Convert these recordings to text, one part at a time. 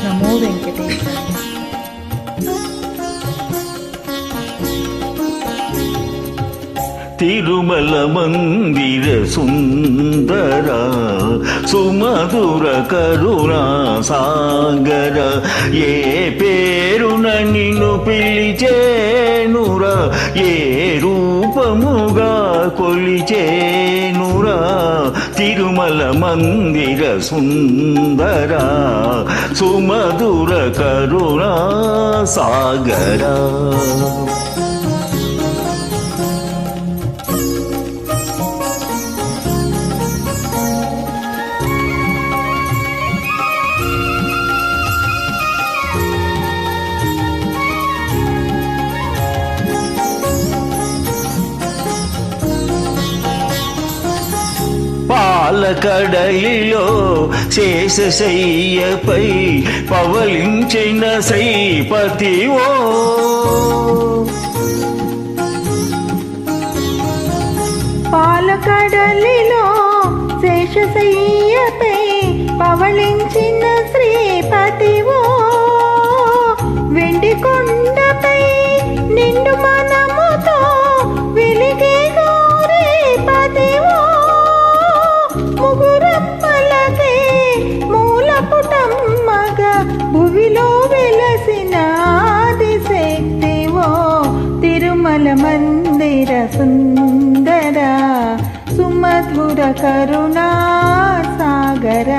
నమో వెంకటేశ. తిరుమల మందిర సుందర సుమధుర కరుణా సాగర, ఏ పేరున నిన్ను పిలిచేనురా, ఏ రూపముగా కొలిచేనురా. తిరుమల మందిర సుందర సుమధుర కరుణా సాగర. పాలకడలిలో శేషశయ్యపై పవలించిన శ్రీపతివో, పాలకడలిలో శేషశయ్యపై పవళించిన శ్రీపతివో, వెండి కొండపై నిండు మనముతో వెలిగే గౌరీపతివో, ముగురప్పలకే మూలపుటమ్మగా భువిలో వెలసిన ఆదిశక్తివో. తిరుమల మందిర సుందర సుమధుర కరుణా సాగర.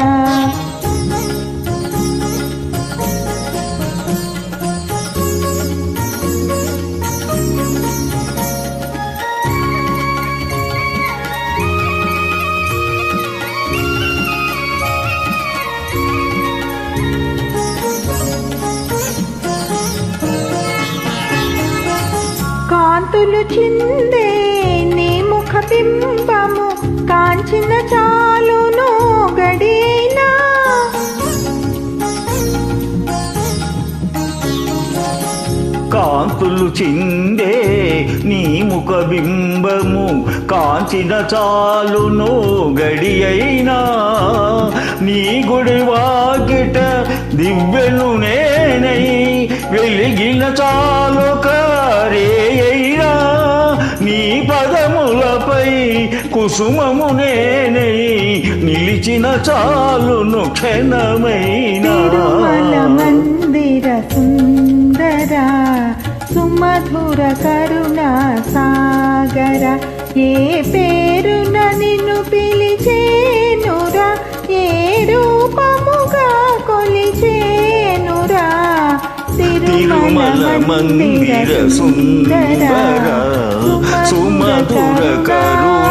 కాంతులు చిందే నీ ముఖ బింబము కాంచిన చాలును గడీనా, కాంతులు చిందే నీ ముఖ బింబము కాంచిన చాలును గడి అయినా. నీ గుడి వాకిట దివ్యను నేనై వెలిగిన చాలు కారేయైనా. నీ పదములపై కుసుమము నేనై నిలిచిన చాలును క్షణమైనా. తిరుమల మందిర సుందర సుమధుర కరుణా సాగర, ఏ పేరున నిన్ను పిలిచేనురా, ఏ రూపముగా కొలిచేనురా. తిరుమల మందిర సుందర సుమధుర కరుణా